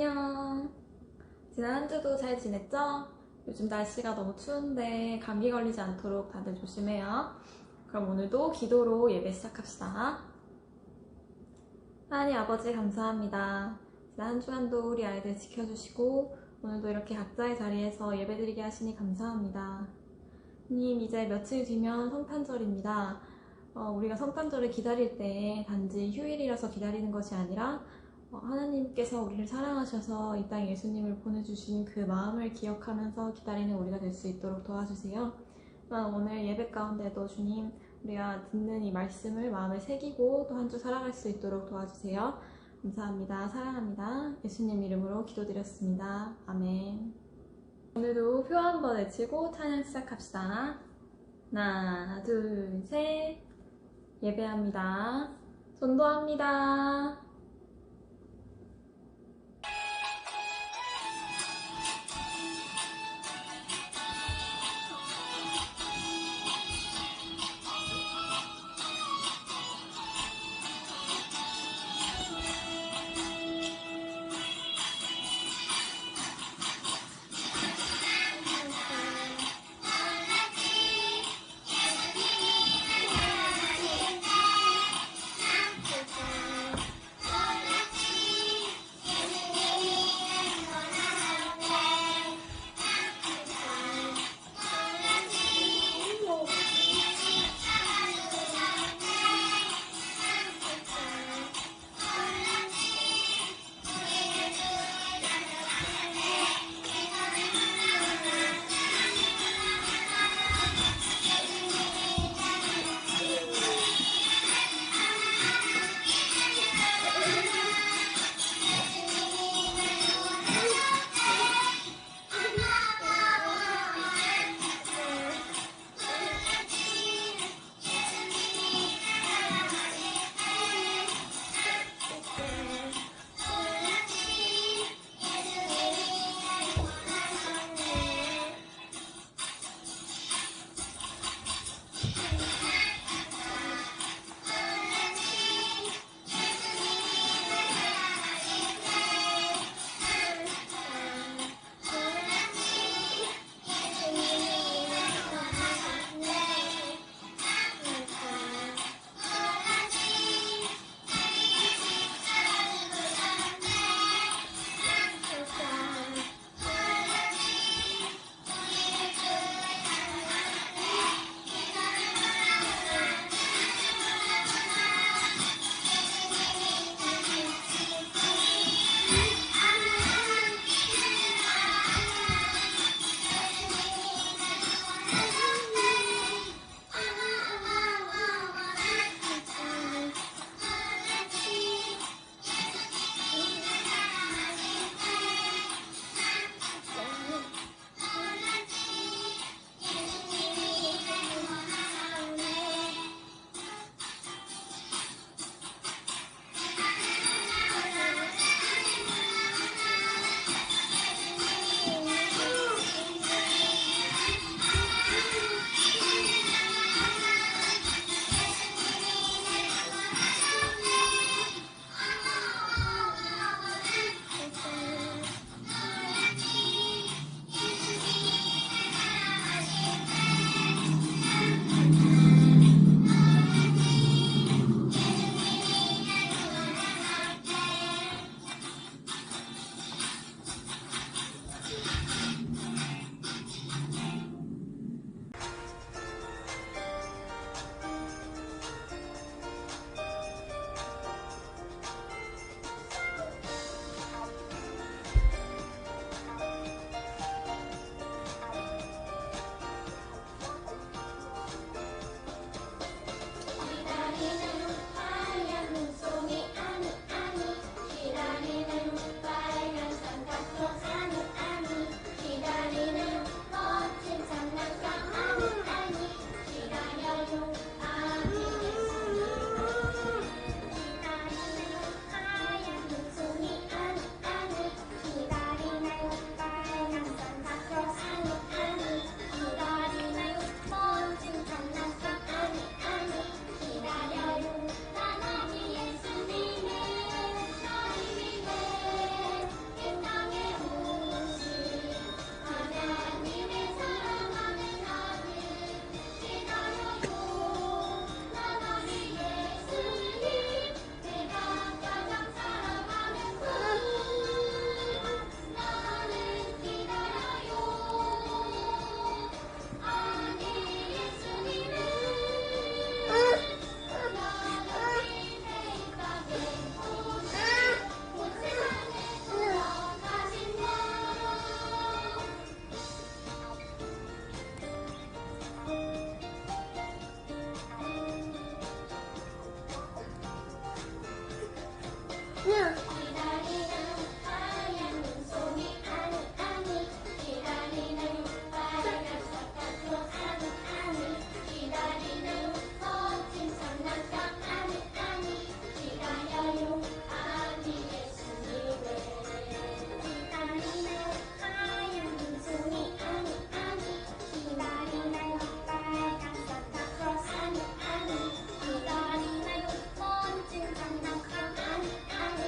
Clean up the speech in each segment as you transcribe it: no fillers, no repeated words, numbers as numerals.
안녕. 지난 한 주도 잘 지냈죠? 요즘 날씨가 너무 추운데 감기 걸리지 않도록 다들 조심해요. 그럼 오늘도 기도로 예배 시작합시다. 하나님 아버지 감사합니다. 지난 한 주간도 우리 아이들 지켜주시고 오늘도 이렇게 각자의 자리에서 예배드리게 하시니 감사합니다. 님, 이제 며칠 뒤면 성탄절입니다. 우리가 성탄절을 기다릴 때 단지 휴일이라서 기다리는 것이 아니라 하나님께서 우리를 사랑하셔서 이 땅에 예수님을 보내주신 그 마음을 기억하면서 기다리는 우리가 될 수 있도록 도와주세요. 오늘 예배 가운데도 주님, 우리가 듣는 이 말씀을 마음에 새기고 또 한 주 살아갈 수 있도록 도와주세요. 감사합니다. 사랑합니다. 예수님 이름으로 기도드렸습니다. 아멘. 오늘도 표 한번 외치고 찬양 시작합시다. 하나, 둘, 셋. 예배합니다. 전도합니다. 기다리는 하얀 눈송이 아니 아니 기다리는 빨간 사탕도 아니 아니 기다리는 멋진 장난감 아니 아니 기다려요 아기 예수님을 기다리는 하얀 눈송이 아니 아니 기다리는 빨간 산타클로스 아니 아니 기다리는 멋진 장난감 아니 아니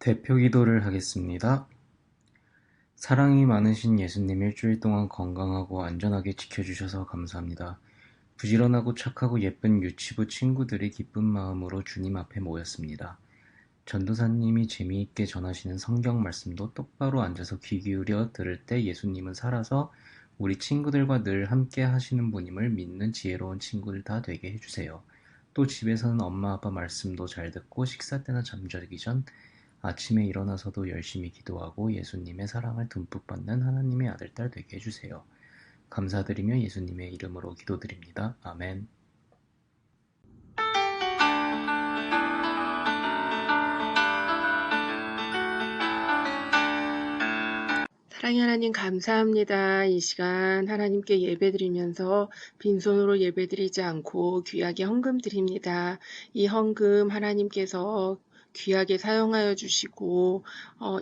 대표 기도를 하겠습니다. 사랑이 많으신 예수님 일주일 동안 건강하고 안전하게 지켜주셔서 감사합니다. 부지런하고 착하고 예쁜 유치부 친구들이 기쁜 마음으로 주님 앞에 모였습니다. 전도사님이 재미있게 전하시는 성경 말씀도 똑바로 앉아서 귀 기울여 들을 때 예수님은 살아서 우리 친구들과 늘 함께 하시는 분임을 믿는 지혜로운 친구들 다 되게 해주세요. 또 집에서는 엄마 아빠 말씀도 잘 듣고 식사 때나 잠자기 전 아침에 일어나서도 열심히 기도하고 예수님의 사랑을 듬뿍 받는 하나님의 아들, 딸 되게 해주세요. 감사드리며 예수님의 이름으로 기도드립니다. 아멘. 사랑의 하나님 감사합니다. 이 시간 하나님께 예배드리면서 빈손으로 예배드리지 않고 귀하게 헌금 드립니다. 이 헌금 하나님께서 귀하게 사용하여 주시고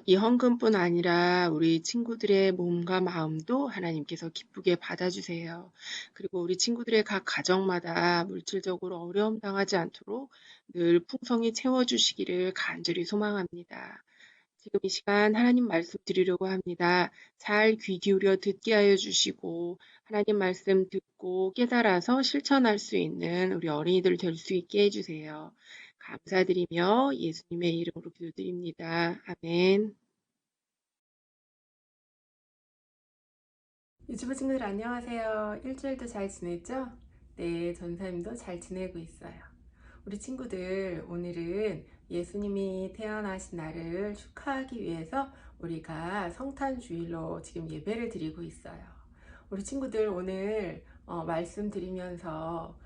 이 헌금뿐 아니라 우리 친구들의 몸과 마음도 하나님께서 기쁘게 받아주세요. 그리고 우리 친구들의 각 가정마다 물질적으로 어려움 당하지 않도록 늘 풍성히 채워주시기를 간절히 소망합니다. 지금 이 시간 하나님 말씀 드리려고 합니다. 잘 귀 기울여 듣게 하여 주시고 하나님 말씀 듣고 깨달아서 실천할 수 있는 우리 어린이들 될 수 있게 해주세요. 감사드리며 예수님의 이름으로 기도드립니다. 아멘. 유튜브 친구들 안녕하세요. 일주일도 잘 지냈죠? 네, 전사님도 잘 지내고 있어요. 우리 친구들 오늘은 예수님이 태어나신 날을 축하하기 위해서 우리가 성탄주일로 지금 예배를 드리고 있어요. 우리 친구들 오늘 말씀 드리면서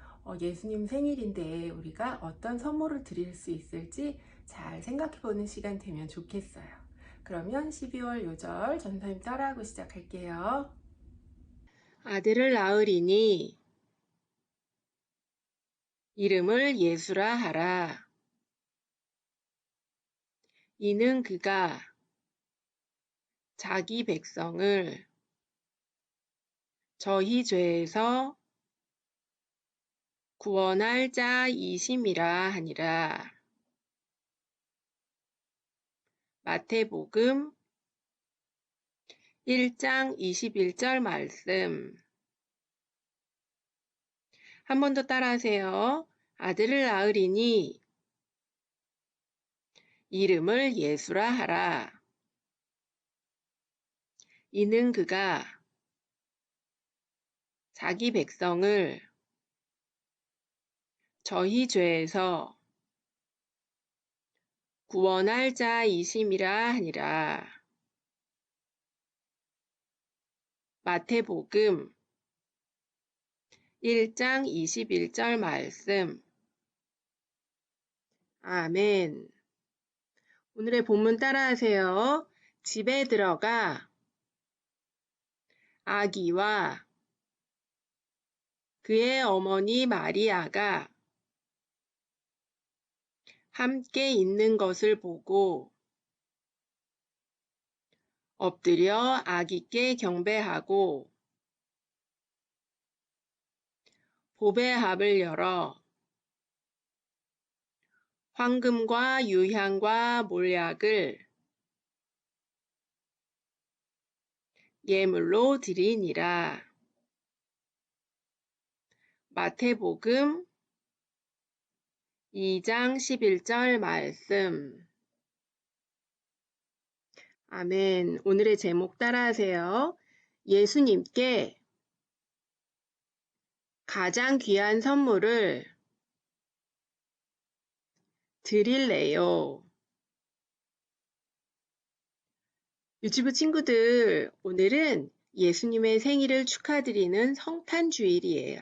예수님 생일인데 우리가 어떤 선물을 드릴 수 있을지 잘 생각해보는 시간 되면 좋겠어요. 그러면 12월 요절 전사님 따라하고 시작할게요. 아들을 낳으리니 이름을 예수라 하라. 이는 그가 자기 백성을 저희 죄에서 구원할 자이심이라 하니라. 마태복음 1장 21절 말씀. 한 번 더 따라하세요. 아들을 낳으리니 이름을 예수라 하라. 이는 그가 자기 백성을 저희 죄에서 구원할 자이심이라 하니라. 마태복음 1장 21절 말씀. 아멘. 오늘의 본문 따라하세요. 집에 들어가 아기와 그의 어머니 마리아가 함께 있는 것을 보고 엎드려 아기께 경배하고 보배합을 열어 황금과 유향과 몰약을 예물로 드리니라. 마태복음 2장 11절 말씀. 아멘. 오늘의 제목 따라하세요. 예수님께 가장 귀한 선물을 드릴래요. 유튜브 친구들, 오늘은 예수님의 생일을 축하드리는 성탄주일이에요.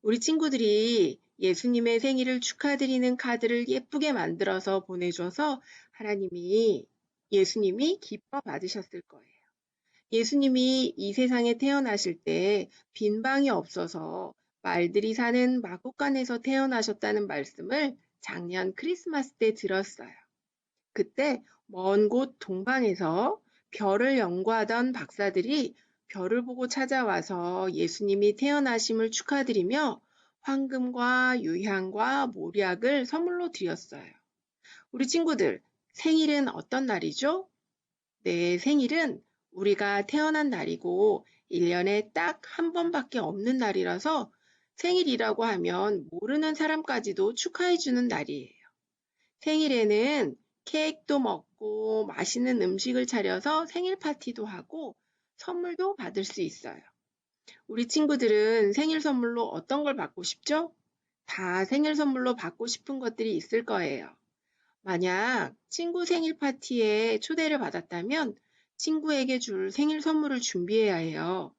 우리 친구들이 예수님의 생일을 축하드리는 카드를 예쁘게 만들어서 보내줘서 예수님이 기뻐 받으셨을 거예요. 예수님이 이 세상에 태어나실 때 빈방이 없어서 말들이 사는 마국간에서 태어나셨다는 말씀을 작년 크리스마스 때 들었어요. 그때 먼 곳 동방에서 별을 연구하던 박사들이 별을 보고 찾아와서 예수님이 태어나심을 축하드리며 황금과 유향과 몰약을 선물로 드렸어요. 우리 친구들, 생일은 어떤 날이죠? 네, 생일은 우리가 태어난 날이고 1년에 딱 한 번밖에 없는 날이라서 생일이라고 하면 모르는 사람까지도 축하해주는 날이에요. 생일에는 케이크도 먹고 맛있는 음식을 차려서 생일 파티도 하고 선물도 받을 수 있어요. 우리 친구들은 생일 선물로 어떤 걸 받고 싶죠? 다 생일 선물로 받고 싶은 것들이 있을 거예요. 만약 친구 생일 파티에 초대를 받았다면 친구에게 줄 생일 선물을 준비해야 해요.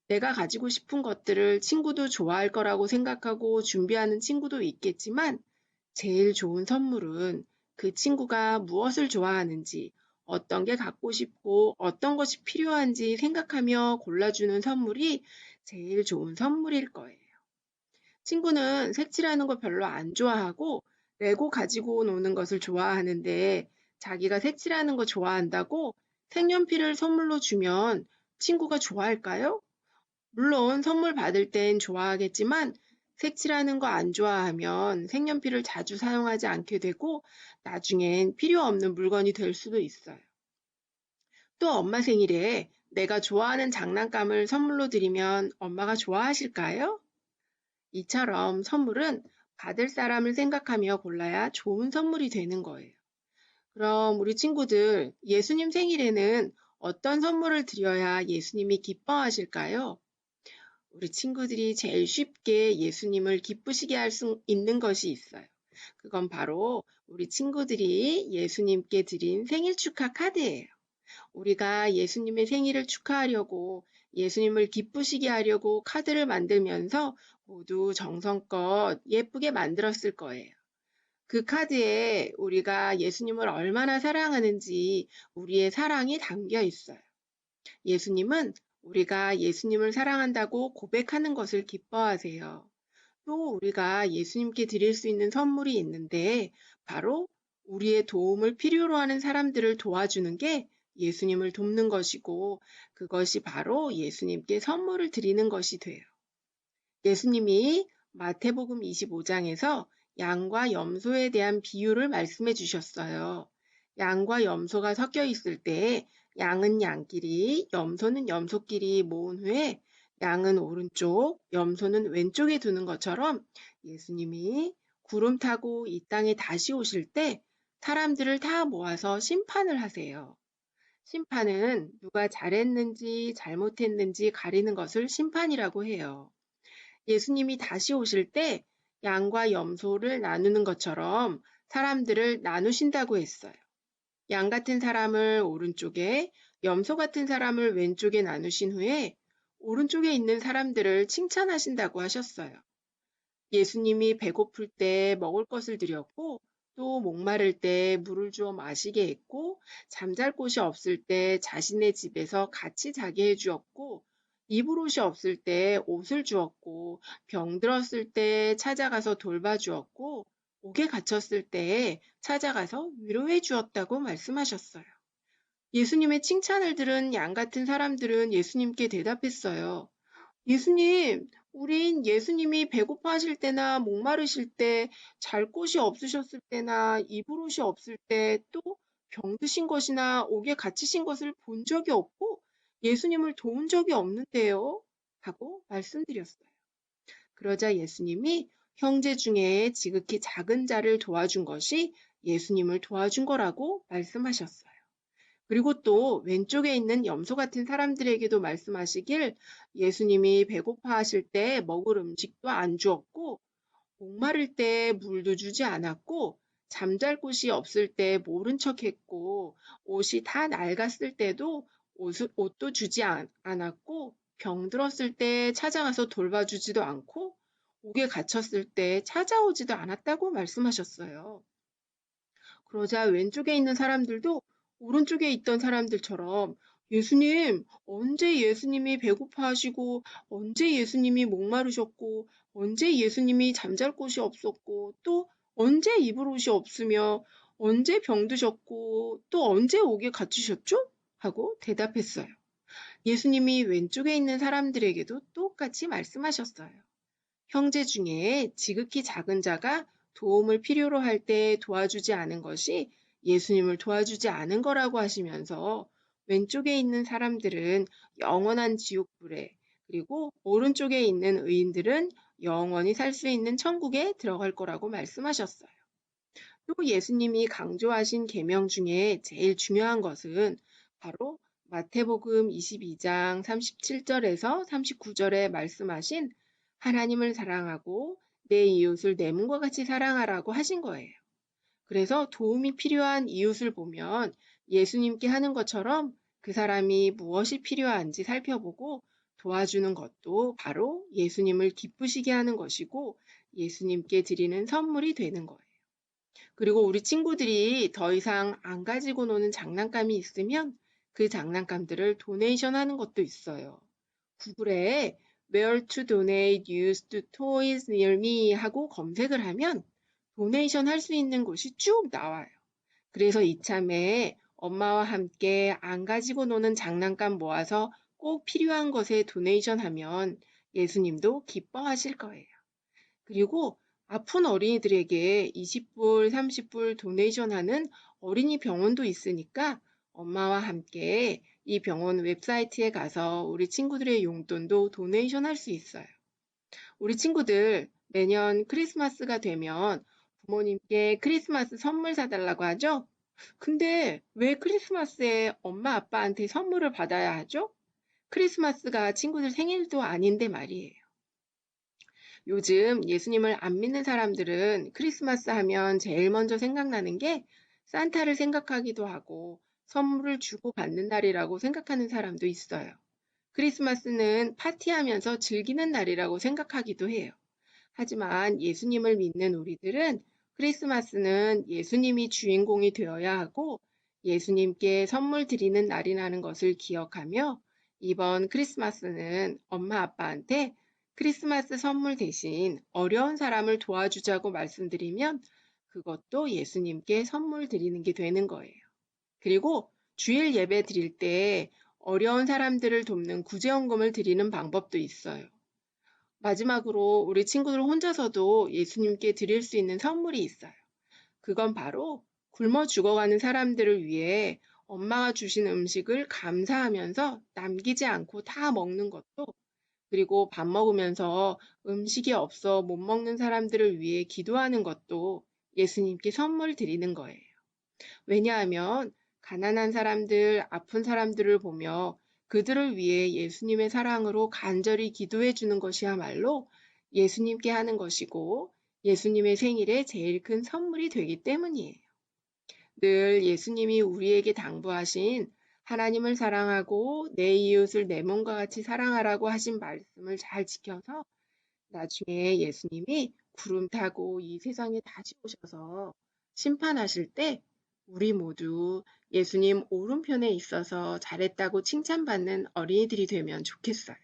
내가 가지고 싶은 것들을 친구도 좋아할 거라고 생각하고 준비하는 친구도 있겠지만 제일 좋은 선물은 그 친구가 무엇을 좋아하는지, 어떤 게 갖고 싶고 어떤 것이 필요한지 생각하며 골라주는 선물이 제일 좋은 선물일 거예요. 친구는 색칠하는 거 별로 안 좋아하고 레고 가지고 노는 것을 좋아하는데 자기가 색칠하는 거 좋아한다고 색연필을 선물로 주면 친구가 좋아할까요? 물론 선물 받을 땐 좋아하겠지만 색칠하는 거 안 좋아하면 색연필을 자주 사용하지 않게 되고 나중엔 필요 없는 물건이 될 수도 있어요. 또 엄마 생일에 내가 좋아하는 장난감을 선물로 드리면 엄마가 좋아하실까요? 이처럼 선물은 받을 사람을 생각하며 골라야 좋은 선물이 되는 거예요. 그럼 우리 친구들 예수님 생일에는 어떤 선물을 드려야 예수님이 기뻐하실까요? 우리 친구들이 제일 쉽게 예수님을 기쁘시게 할 수 있는 것이 있어요. 그건 바로 우리 친구들이 예수님께 드린 생일 축하 카드예요. 우리가 예수님의 생일을 축하하려고 예수님을 기쁘시게 하려고 카드를 만들면서 모두 정성껏 예쁘게 만들었을 거예요. 그 카드에 우리가 예수님을 얼마나 사랑하는지 우리의 사랑이 담겨 있어요. 예수님은 우리가 예수님을 사랑한다고 고백하는 것을 기뻐하세요. 또 우리가 예수님께 드릴 수 있는 선물이 있는데 바로 우리의 도움을 필요로 하는 사람들을 도와주는 게 예수님을 돕는 것이고 그것이 바로 예수님께 선물을 드리는 것이 돼요. 예수님이 마태복음 25장에서 양과 염소에 대한 비유를 말씀해 주셨어요. 양과 염소가 섞여 있을 때 양은 양끼리, 염소는 염소끼리 모은 후에 양은 오른쪽, 염소는 왼쪽에 두는 것처럼 예수님이 구름 타고 이 땅에 다시 오실 때 사람들을 다 모아서 심판을 하세요. 심판은 누가 잘했는지 잘못했는지 가리는 것을 심판이라고 해요. 예수님이 다시 오실 때 양과 염소를 나누는 것처럼 사람들을 나누신다고 했어요. 양 같은 사람을 오른쪽에, 염소 같은 사람을 왼쪽에 나누신 후에 오른쪽에 있는 사람들을 칭찬하신다고 하셨어요. 예수님이 배고플 때 먹을 것을 드렸고 또 목마를 때 물을 주어 마시게 했고 잠잘 곳이 없을 때 자신의 집에서 같이 자게 해주었고 입을 옷이 없을 때 옷을 주었고 병들었을 때 찾아가서 돌봐주었고 옥에 갇혔을 때 찾아가서 위로해 주었다고 말씀하셨어요. 예수님의 칭찬을 들은 양 같은 사람들은 예수님께 대답했어요. 예수님, 우린 예수님이 배고파하실 때나 목마르실 때, 잘 곳이 없으셨을 때나 입을 옷이 없을 때, 또 병드신 것이나 옥에 갇히신 것을 본 적이 없고 예수님을 도운 적이 없는데요. 하고 말씀드렸어요. 그러자 예수님이 형제 중에 지극히 작은 자를 도와준 것이 예수님을 도와준 거라고 말씀하셨어요. 그리고 또 왼쪽에 있는 염소 같은 사람들에게도 말씀하시길 예수님이 배고파 하실 때 먹을 음식도 안 주었고 목마를 때 물도 주지 않았고 잠잘 곳이 없을 때 모른 척 했고 옷이 다 낡았을 때도 옷도 주지 않았고 병들었을 때 찾아가서 돌봐주지도 않고 옥에 갇혔을 때 찾아오지도 않았다고 말씀하셨어요. 그러자 왼쪽에 있는 사람들도 오른쪽에 있던 사람들처럼 예수님, 언제 예수님이 배고파하시고, 언제 예수님이 목마르셨고, 언제 예수님이 잠잘 곳이 없었고, 또 언제 입을 옷이 없으며, 언제 병드셨고, 또 언제 옥에 갇히셨죠? 하고 대답했어요. 예수님이 왼쪽에 있는 사람들에게도 똑같이 말씀하셨어요. 형제 중에 지극히 작은 자가 도움을 필요로 할 때 도와주지 않은 것이 예수님을 도와주지 않은 거라고 하시면서 왼쪽에 있는 사람들은 영원한 지옥불에, 그리고 오른쪽에 있는 의인들은 영원히 살 수 있는 천국에 들어갈 거라고 말씀하셨어요. 또 예수님이 강조하신 계명 중에 제일 중요한 것은 바로 마태복음 22장 37절에서 39절에 말씀하신 하나님을 사랑하고 내 이웃을 내 몸과 같이 사랑하라고 하신 거예요. 그래서 도움이 필요한 이웃을 보면 예수님께 하는 것처럼 그 사람이 무엇이 필요한지 살펴보고 도와주는 것도 바로 예수님을 기쁘시게 하는 것이고 예수님께 드리는 선물이 되는 거예요. 그리고 우리 친구들이 더 이상 안 가지고 노는 장난감이 있으면 그 장난감들을 도네이션 하는 것도 있어요. 구글에 Where to donate used toys near me 하고 검색을 하면 도네이션 할 수 있는 곳이 쭉 나와요. 그래서 이참에 엄마와 함께 안 가지고 노는 장난감 모아서 꼭 필요한 것에 도네이션 하면 예수님도 기뻐하실 거예요. 그리고 아픈 어린이들에게 20불, 30불 도네이션 하는 어린이 병원도 있으니까 엄마와 함께 이 병원 웹사이트에 가서 우리 친구들의 용돈도 도네이션 할 수 있어요. 우리 친구들 매년 크리스마스가 되면 부모님께 크리스마스 선물 사달라고 하죠? 근데 왜 크리스마스에 엄마 아빠한테 선물을 받아야 하죠? 크리스마스가 친구들 생일도 아닌데 말이에요. 요즘 예수님을 안 믿는 사람들은 크리스마스 하면 제일 먼저 생각나는 게 산타를 생각하기도 하고 선물을 주고 받는 날이라고 생각하는 사람도 있어요. 크리스마스는 파티하면서 즐기는 날이라고 생각하기도 해요. 하지만 예수님을 믿는 우리들은 크리스마스는 예수님이 주인공이 되어야 하고 예수님께 선물 드리는 날이라는 것을 기억하며 이번 크리스마스는 엄마 아빠한테 크리스마스 선물 대신 어려운 사람을 도와주자고 말씀드리면 그것도 예수님께 선물 드리는 게 되는 거예요. 그리고 주일 예배 드릴 때 어려운 사람들을 돕는 구제헌금을 드리는 방법도 있어요. 마지막으로 우리 친구들 혼자서도 예수님께 드릴 수 있는 선물이 있어요. 그건 바로 굶어 죽어가는 사람들을 위해 엄마가 주신 음식을 감사하면서 남기지 않고 다 먹는 것도, 그리고 밥 먹으면서 음식이 없어 못 먹는 사람들을 위해 기도하는 것도 예수님께 선물 드리는 거예요. 왜냐하면 가난한 사람들, 아픈 사람들을 보며 그들을 위해 예수님의 사랑으로 간절히 기도해 주는 것이야말로 예수님께 하는 것이고 예수님의 생일에 제일 큰 선물이 되기 때문이에요. 늘 예수님이 우리에게 당부하신 하나님을 사랑하고 내 이웃을 내 몸과 같이 사랑하라고 하신 말씀을 잘 지켜서 나중에 예수님이 구름 타고 이 세상에 다시 오셔서 심판하실 때 우리 모두 예수님 오른편에 있어서 잘했다고 칭찬받는 어린이들이 되면 좋겠어요.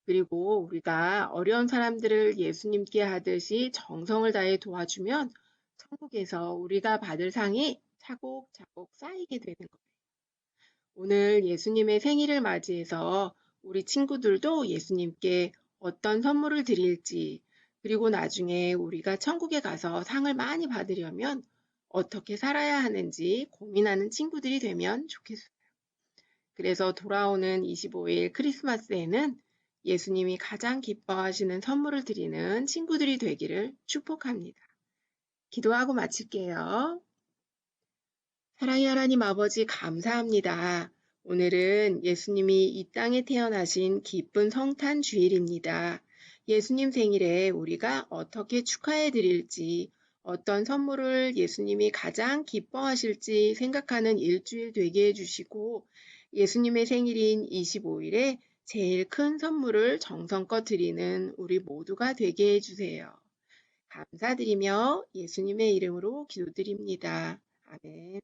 그리고 우리가 어려운 사람들을 예수님께 하듯이 정성을 다해 도와주면 천국에서 우리가 받을 상이 차곡차곡 쌓이게 되는 거예요. 오늘 예수님의 생일을 맞이해서 우리 친구들도 예수님께 어떤 선물을 드릴지, 그리고 나중에 우리가 천국에 가서 상을 많이 받으려면 어떻게 살아야 하는지 고민하는 친구들이 되면 좋겠어요. 그래서 돌아오는 25일 크리스마스에는 예수님이 가장 기뻐하시는 선물을 드리는 친구들이 되기를 축복합니다. 기도하고 마칠게요. 사랑의 하나님 아버지 감사합니다. 오늘은 예수님이 이 땅에 태어나신 기쁜 성탄 주일입니다. 예수님 생일에 우리가 어떻게 축하해 드릴지, 어떤 선물을 예수님이 가장 기뻐하실지 생각하는 일주일 되게 해주시고, 예수님의 생일인 25일에 제일 큰 선물을 정성껏 드리는 우리 모두가 되게 해주세요. 감사드리며 예수님의 이름으로 기도드립니다. 아멘.